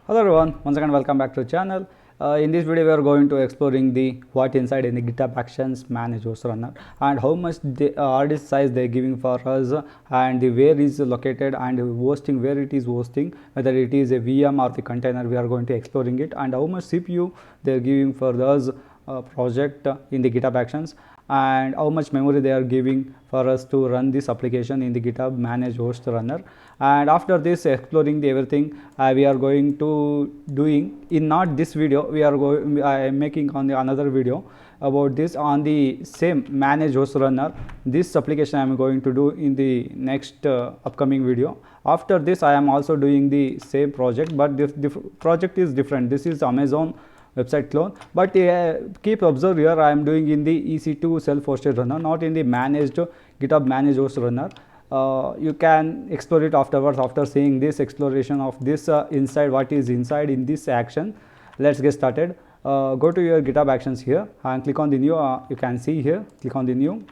Hello everyone, once again welcome back to the channel. In this video we are going to exploring the what inside in the GitHub Actions manage host runner and how much the RD size they are giving for us, and the where is located and hosting, where it is hosting, whether it is a VM or the container. We are going to exploring it, and how much CPU they are giving for us project in the GitHub Actions, and how much memory they are giving for us to run this application in the GitHub manage host runner. And after this exploring the everything, we are going to doing in not this video, we are going I am making on the another video about this on the same manage host runner. This application I am going to do in the next upcoming video. After this I am also doing the same project, but the project is different. This is Amazon website clone, but keep observe here I am doing in the EC2 self-hosted runner, not in the managed GitHub managed host runner. You can explore it afterwards after seeing this exploration of this inside, what is inside in this action. Let's get started. Go to your GitHub Actions here and click on the new. You can see here, click on the new.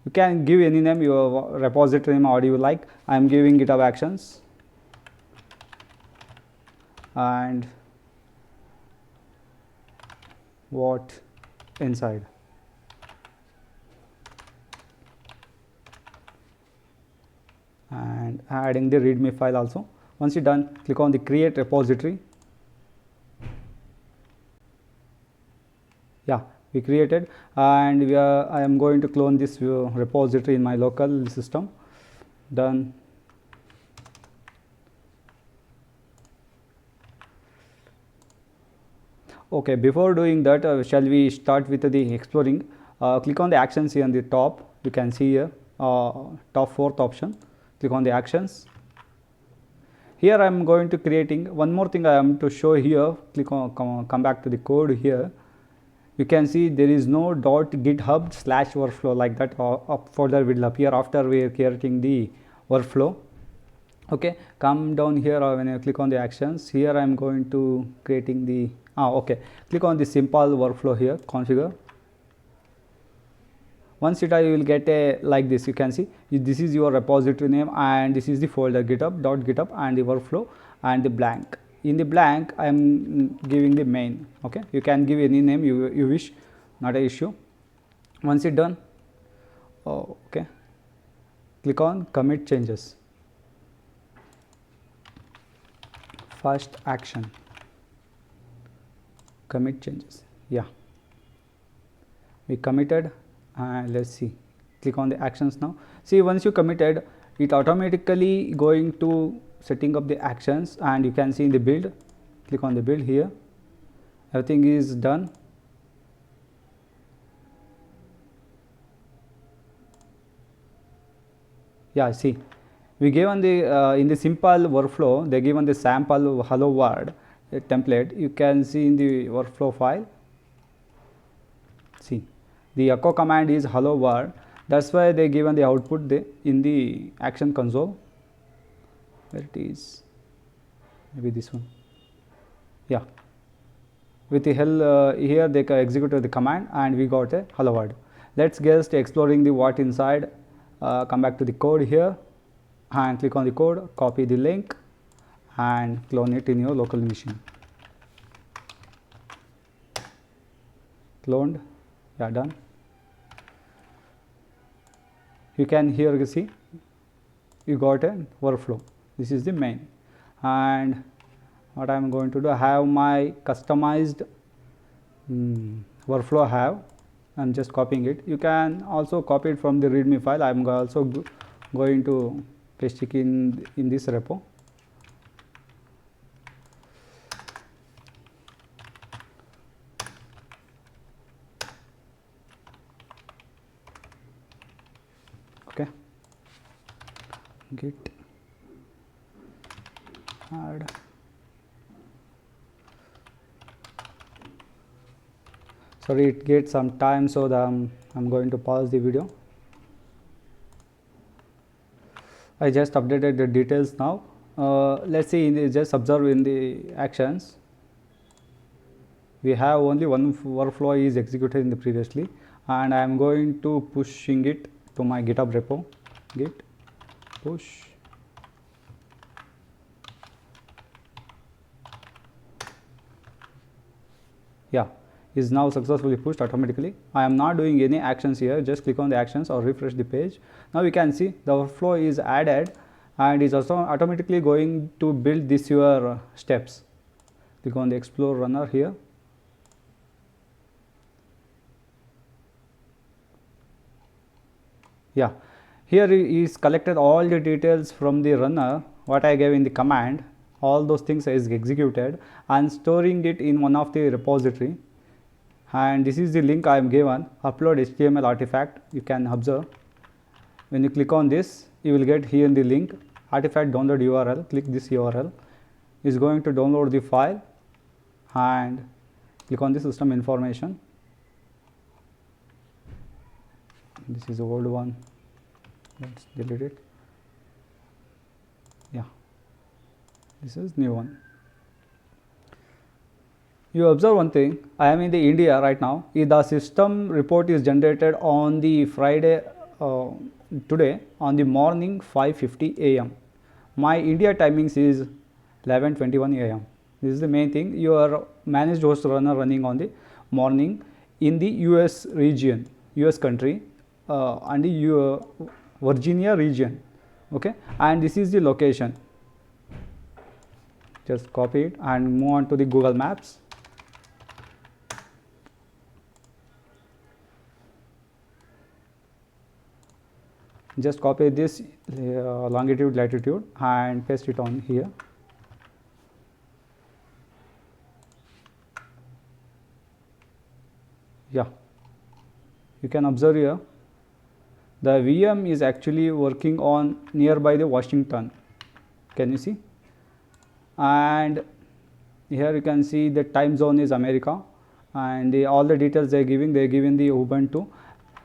You can give any name, your repository name, or you like. I am giving GitHub Actions, and what inside. And adding the readme file also. Once you're done, click on the create repository. Yeah, we created, and I am going to clone this repository in my local system. Done. Okay, before doing that, shall we start with the exploring? Click on the actions here on the top. You can see here top fourth option. Click on the actions. Here I am going to creating one more thing I am to show here. Click on come back to the code here. You can see there is no .github/workflow like that. Further will appear after we are creating the workflow. Okay, come down here when I click on the actions. Here I am going to creating the okay, click on the simple workflow here, configure. Once you will get a like this. You can see this is your repository name, and this is the folder github.github, and the workflow and the blank. In the blank I am giving the main. Okay, you can give any name you wish, not an issue. Once it's done, okay, click on commit changes. First action, commit changes. Yeah, we committed, and let's see, click on the actions now. See, once you committed, it automatically going to setting up the actions, and you can see in the build. Click on the build here, everything is done. Yeah, see, we given the in the simple workflow they given the sample hello world template. You can see in the workflow file, see the echo command is hello world. That's why they given the output in the action console. Where it is, maybe this one. Yeah, with the hell here they executed the command, and we got a hello world. Let's get exploring the what inside. Come back to the code here and click on the code, copy the link and clone it in your local machine. Cloned. Yeah, done. You can here see you got a workflow. This is the main, and what I am going to do, I have my customized workflow. I am just copying it. You can also copy it from the readme file. I am also going to paste it in this repo. Okay, git add. Sorry, it gets some time, so I'm going to pause the video. I just updated the details now. Let's see, just observe in the actions. We have only one workflow is executed in the previously, and I am going to pushing it to my GitHub repo. Git push Yeah, is now successfully pushed automatically. I am not doing any actions here, just click on the actions or refresh the page. Now we can see the workflow is added and is also automatically going to build this your steps. Click on the explore runner here. Yeah, here is collected all the details from the runner what I gave in the command. All those things is executed and storing it in one of the repository, and this is the link I am given, upload HTML artifact. You can observe when you click on this, you will get here in the link artifact download URL. Click this URL, is going to download the file and click on the system information. This is the old one, let's delete it. Yeah, this is new one. You observe one thing, I am in the India right now. The system report is generated on the Friday today on the morning 5:50 a.m. My India timings is 11:21 a.m. This is the main thing. Your managed host runner running on the morning in the US region, US country, and the Virginia region. Okay, and this is the location. Just copy it and move on to the Google Maps. Just copy this longitude, latitude and paste it on here. Yeah, you can observe here the VM is actually working on nearby the Washington. Can you see? And here you can see the time zone is America, and all the details they are giving the Ubuntu.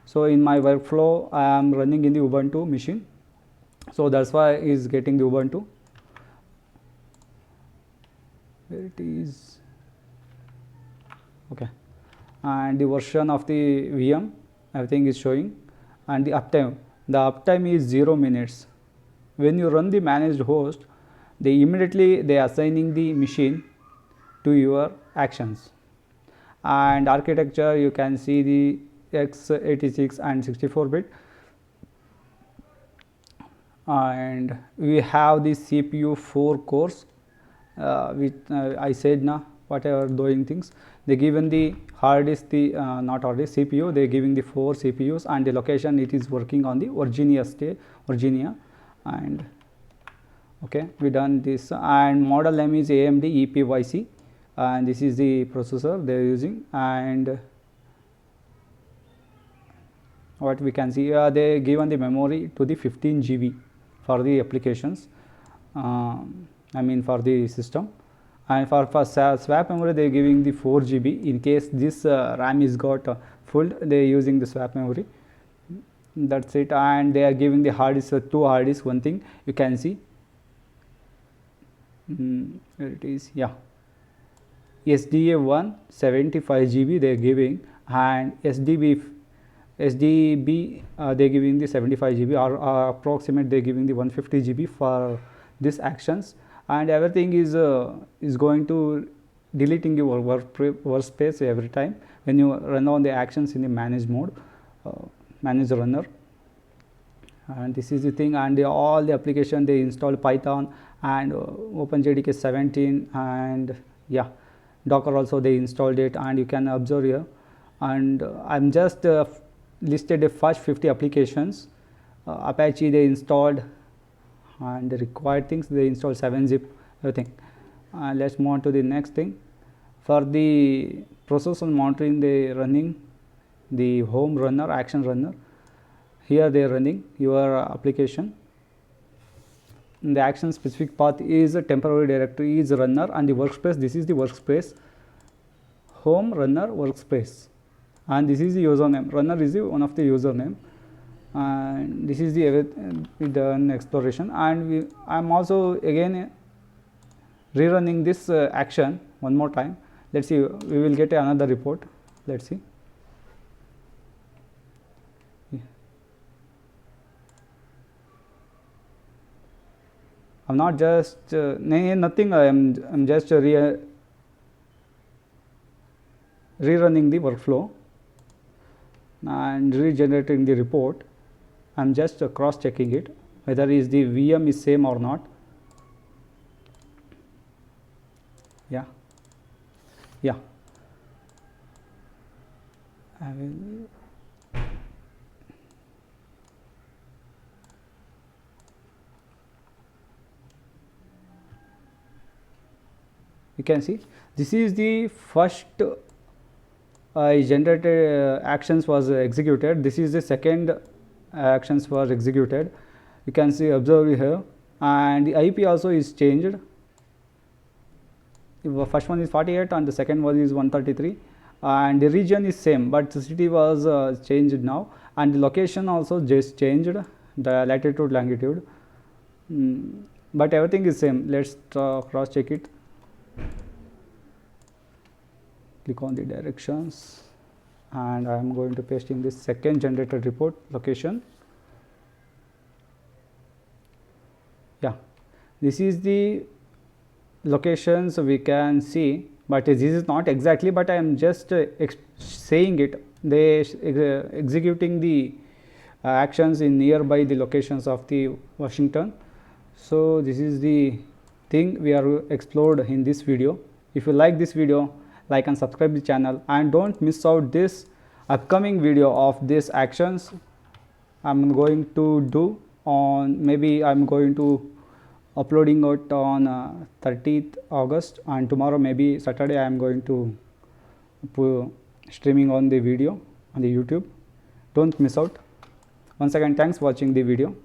So in my workflow I am running in the Ubuntu machine, so that's why is getting the Ubuntu. Where it is? Okay, and the version of the VM, everything is showing, and the uptime is 0 minutes. When you run the managed host, they immediately they are assigning the machine to your actions. And architecture, you can see the x86 and 64-bit, and we have the CPU 4 cores, which I said now whatever doing things. They given the hard disk, the not hard disk, CPU, they giving the 4 CPUs, and the location it is working on the Virginia state, Virginia. And okay, we done this, and model name is AMD EPYC, and this is the processor they are using. And what we can see, they given the memory to the 15 GB for the applications, I mean for the system. And for swap memory they are giving the 4 GB. In case this RAM is got full, they are using the swap memory. That's it. And they are giving the hard disk, 2 hard disks. One thing you can see, where it is, yeah, SDA 1 75 GB they are giving, and SDB they are giving the 75 GB, or approximate they are giving the 150 GB for these actions. And everything is going to deleting your workspace every time when you run on the actions in the managed mode, manage runner. And this is the thing. And all the application they install Python and OpenJDK 17, and yeah, Docker also they installed it, and you can observe here. And I'm just listed the first 50 applications. Apache they installed, and the required things they installed 7-zip, everything. Let's move on to the next thing. For the process and monitoring, they running the home runner, action runner. Here they are running your application. The action specific path is a temporary directory is runner, and the workspace, this is the workspace, home runner workspace, and this is the username. Runner is the one of the username, and this is the done exploration. And I am also again rerunning this action one more time. Let's see, we will get another report. Let's see. I'm not just nothing. I'm just rerunning the workflow and regenerating the report. I'm just cross checking it whether is the VM is same or not. Yeah, I will. You can see this is the first generated actions was executed. This is the second actions was executed. You can see observe here, and the IP also is changed. The first one is 48 and the second one is 133, and the region is same, but the city was changed now, and the location also just changed, the latitude longitude, but everything is same. Let's cross check it. Click on the directions, and I am going to paste in this second generated report location. Yeah, this is the locations we can see, but this is not exactly, but I am just saying it. They executing the actions in nearby the locations of the Washington. So this is the thing we are explored in this video. If you like this video, like and subscribe the channel, and don't miss out this upcoming video of these actions I'm going to do on, maybe I'm going to uploading it on 30th August, and tomorrow maybe Saturday I am going to streaming on the video on the YouTube. Don't miss out. Once again, thanks for watching the video.